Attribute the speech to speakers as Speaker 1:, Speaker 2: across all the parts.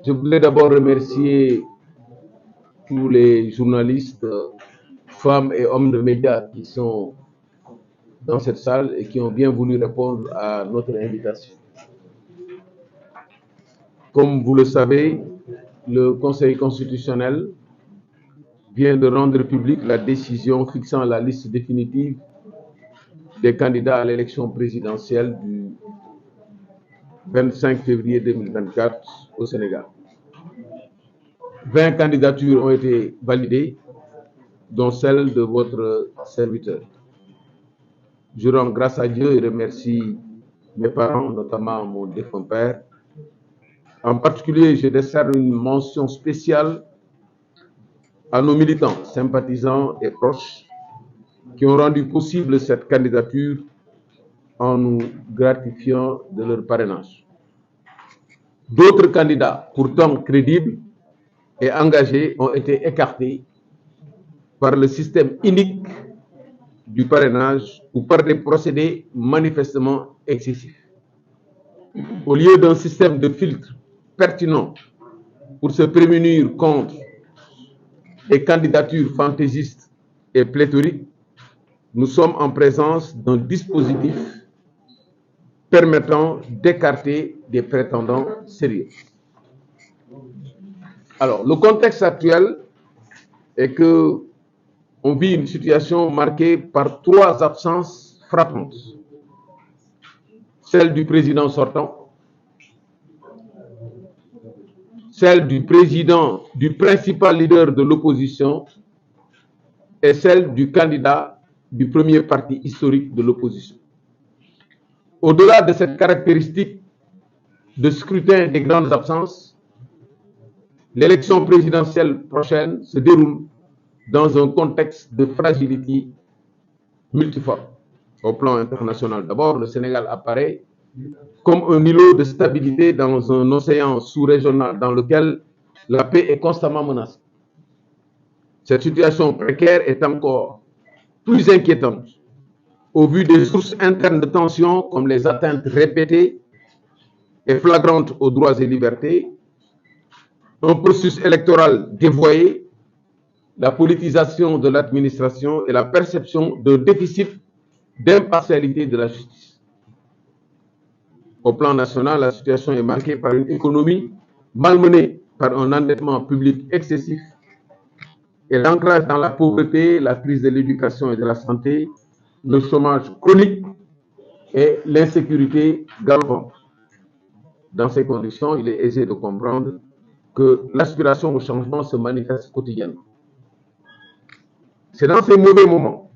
Speaker 1: Je voulais d'abord remercier tous les journalistes, femmes et hommes de médias qui sont dans cette salle et qui ont bien voulu répondre à notre invitation. Comme vous le savez, le Conseil constitutionnel vient de rendre publique la décision fixant la liste définitive des candidats à l'élection présidentielle du 25 février 2024 au Sénégal. 20 candidatures ont été validées, dont celle de votre serviteur. Je rends grâce à Dieu et remercie mes parents, notamment mon défunt père. En particulier, je décerne une mention spéciale à nos militants, sympathisants et proches qui ont rendu possible cette candidature en nous gratifiant de leur parrainage. D'autres candidats, pourtant crédibles et engagés, ont été écartés par le système inique du parrainage ou par des procédés manifestement excessifs. Au lieu d'un système de filtre pertinent pour se prémunir contre les candidatures fantaisistes et pléthoriques, nous sommes en présence d'un dispositif permettant d'écarter des prétendants sérieux. Alors, le contexte actuel est que on vit une situation marquée par 3 absences frappantes. Celle du président sortant, celle du principal leader de l'opposition et celle du candidat du premier parti historique de l'opposition. Au-delà de cette caractéristique de scrutin des grandes absences, l'élection présidentielle prochaine se déroule dans un contexte de fragilité multiforme. Au plan international, d'abord, le Sénégal apparaît comme un îlot de stabilité dans un océan sous-régional dans lequel la paix est constamment menacée. Cette situation précaire est encore plus inquiétante au vu des sources internes de tension comme les atteintes répétées et flagrantes aux droits et libertés, un processus électoral dévoyé, la politisation de l'administration et la perception d'un déficit d'impartialité de la justice. Au plan national, la situation est marquée par une économie malmenée par un endettement public excessif et l'ancrage dans la pauvreté, la crise de l'éducation et de la santé, le chômage chronique et l'insécurité galopante. Dans ces conditions, il est aisé de comprendre que l'aspiration au changement se manifeste quotidiennement. C'est dans ces mauvais moments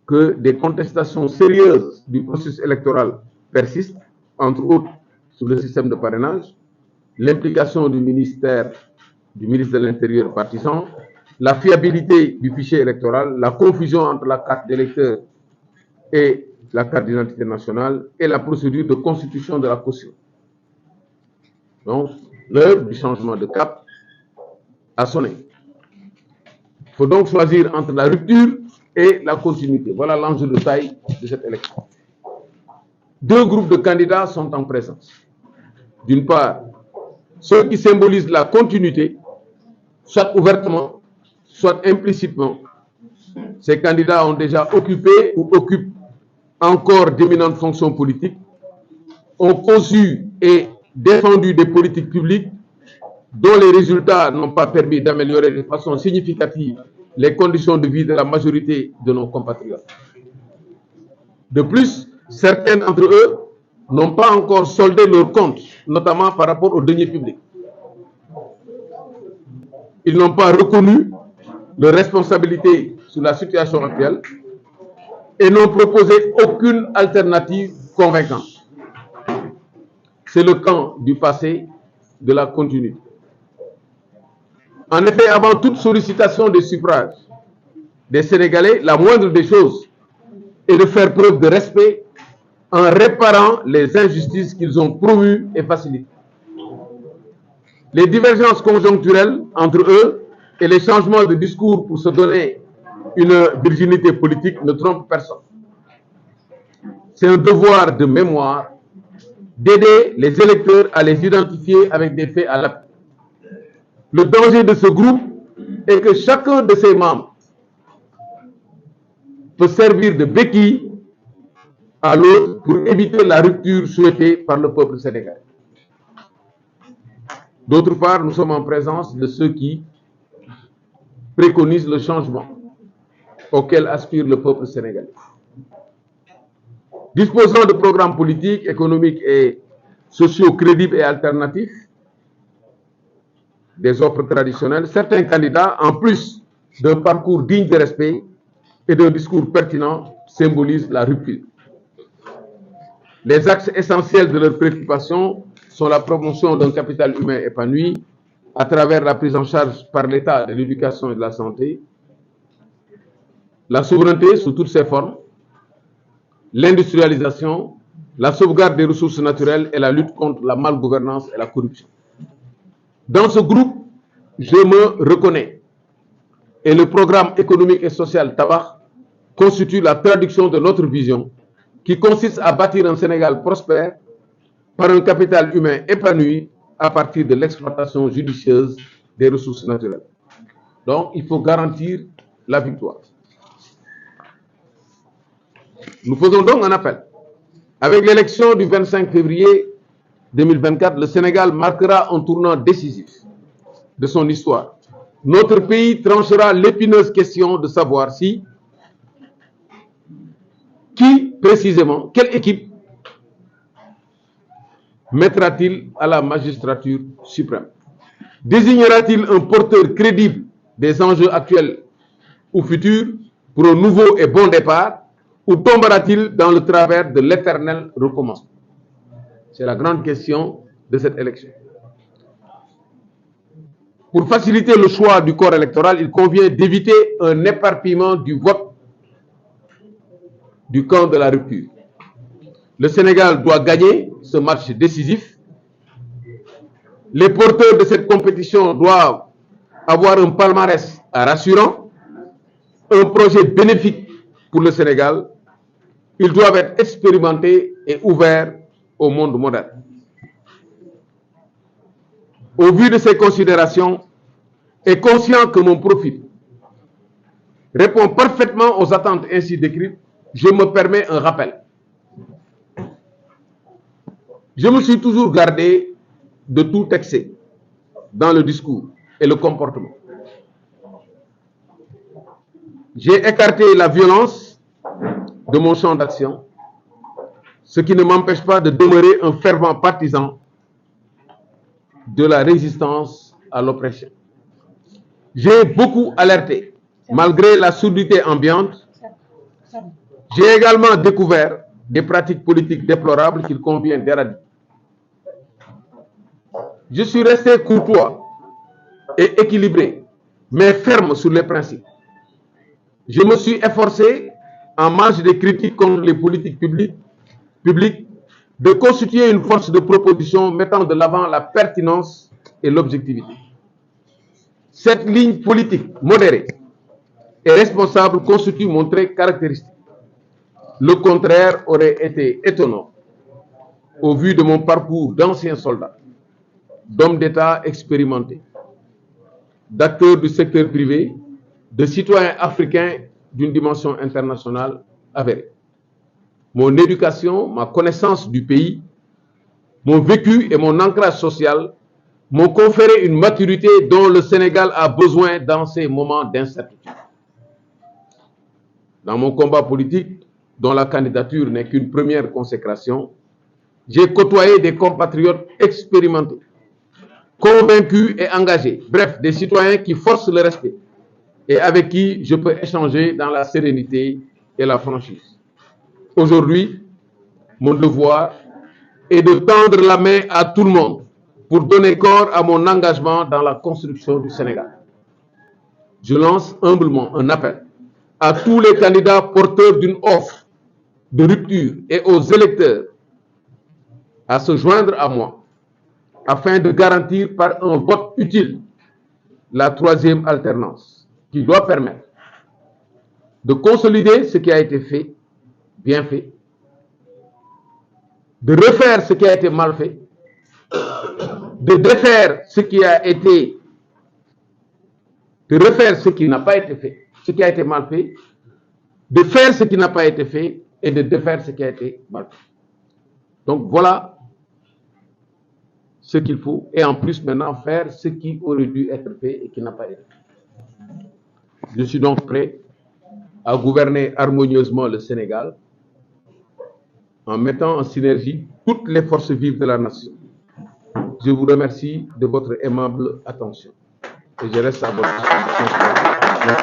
Speaker 1: que des contestations sérieuses du processus électoral persistent, entre autres sur le système de parrainage, l'implication du ministre de l'Intérieur partisan, la fiabilité du fichier électoral, la confusion entre la carte d'électeur et la carte d'identité nationale et la procédure de constitution de la caution. Donc, l'heure du changement de cap a sonné. Il faut donc choisir entre la rupture et la continuité. Voilà l'enjeu de taille de cette élection. 2 groupes de candidats sont en présence. D'une part, ceux qui symbolisent la continuité, soit ouvertement, soit implicitement. Ces candidats ont déjà occupé ou occupent encore d'éminentes fonctions politiques, ont conçu et défendu des politiques publiques dont les résultats n'ont pas permis d'améliorer de façon significative les conditions de vie de la majorité de nos compatriotes. De plus, certains d'entre eux n'ont pas encore soldé leurs comptes, notamment par rapport aux deniers publics. Ils n'ont pas reconnu leurs responsabilités sur la situation actuelle et n'ont proposé aucune alternative convaincante. C'est le camp du passé, de la continuité. En effet, avant toute sollicitation des suffrages des Sénégalais, la moindre des choses est de faire preuve de respect en réparant les injustices qu'ils ont promues et facilitées. Les divergences conjoncturelles entre eux et les changements de discours pour se donner une virginité politique ne trompent personne. C'est un devoir de mémoire d'aider les électeurs à les identifier avec des faits à l'appui. Le danger de ce groupe est que chacun de ses membres peut servir de béquille à l'autre pour éviter la rupture souhaitée par le peuple sénégalais. D'autre part, nous sommes en présence de ceux qui préconisent le changement auquel aspire le peuple sénégalais. Disposant de programmes politiques, économiques et sociaux crédibles et alternatifs, des offres traditionnelles, certains candidats, en plus d'un parcours digne de respect et d'un discours pertinent, symbolisent la rupture. Les axes essentiels de leurs préoccupations sont la promotion d'un capital humain épanoui à travers la prise en charge par l'État de l'éducation et de la santé, la souveraineté sous toutes ses formes, l'industrialisation, la sauvegarde des ressources naturelles et la lutte contre la malgouvernance et la corruption. Dans ce groupe, je me reconnais et le programme économique et social Tabakh constitue la traduction de notre vision qui consiste à bâtir un Sénégal prospère par un capital humain épanoui à partir de l'exploitation judicieuse des ressources naturelles. Donc, il faut garantir la victoire. Nous faisons donc un appel. Avec l'élection du 25 février 2024, le Sénégal marquera un tournant décisif de son histoire. Notre pays tranchera l'épineuse question de savoir si, qui précisément, quelle équipe mettra-t-il à la magistrature suprême? Désignera-t-il un porteur crédible des enjeux actuels ou futurs pour un nouveau et bon départ, ou tombera-t-il dans le travers de l'éternel recommencement? C'est la grande question de cette élection. Pour faciliter le choix du corps électoral, il convient d'éviter un éparpillement du vote du camp de la rupture. Le Sénégal doit gagner ce match décisif. Les porteurs de cette compétition doivent avoir un palmarès rassurant, un projet bénéfique pour le Sénégal. Ils doivent être expérimentés et ouverts au monde moderne. Au vu de ces considérations, et conscient que mon profil répond parfaitement aux attentes ainsi décrites, je me permets un rappel. Je me suis toujours gardé de tout excès dans le discours et le comportement. J'ai écarté la violence de mon champ d'action, ce qui ne m'empêche pas de demeurer un fervent partisan de la résistance à l'oppression. J'ai beaucoup alerté, malgré la surdité ambiante. J'ai également découvert des pratiques politiques déplorables qu'il convient d'éradiquer. Je suis resté courtois et équilibré, mais ferme sur les principes. Je me suis efforcé, en marge des critiques contre les politiques publiques, de constituer une force de proposition mettant de l'avant la pertinence et l'objectivité. Cette ligne politique modérée et responsable constitue mon trait caractéristique. Le contraire aurait été étonnant au vu de mon parcours d'ancien soldat, d'homme d'État expérimenté, d'acteur du secteur privé, de citoyen africain d'une dimension internationale avérée. Mon éducation, ma connaissance du pays, mon vécu et mon ancrage social m'ont conféré une maturité dont le Sénégal a besoin dans ces moments d'incertitude. Dans mon combat politique, dont la candidature n'est qu'une première consécration, j'ai côtoyé des compatriotes expérimentés, convaincus et engagés, bref, des citoyens qui forcent le respect et avec qui je peux échanger dans la sérénité et la franchise. Aujourd'hui, mon devoir est de tendre la main à tout le monde pour donner corps à mon engagement dans la construction du Sénégal. Je lance humblement un appel à tous les candidats porteurs d'une offre de rupture et aux électeurs à se joindre à moi afin de garantir par un vote utile la troisième alternance qui doit permettre de consolider ce qui a été fait, bien fait, de refaire ce qui a été mal fait, de défaire ce qui a été de refaire ce qui n'a pas été fait, ce qui a été mal fait, de faire ce qui n'a pas été fait et de défaire ce qui a été mal fait. Donc voilà ce qu'il faut, et en plus maintenant faire ce qui aurait dû être fait et qui n'a pas été fait. Je suis donc prêt à gouverner harmonieusement le Sénégal en mettant en synergie toutes les forces vives de la nation. Je vous remercie de votre aimable attention et je reste à votre disposition.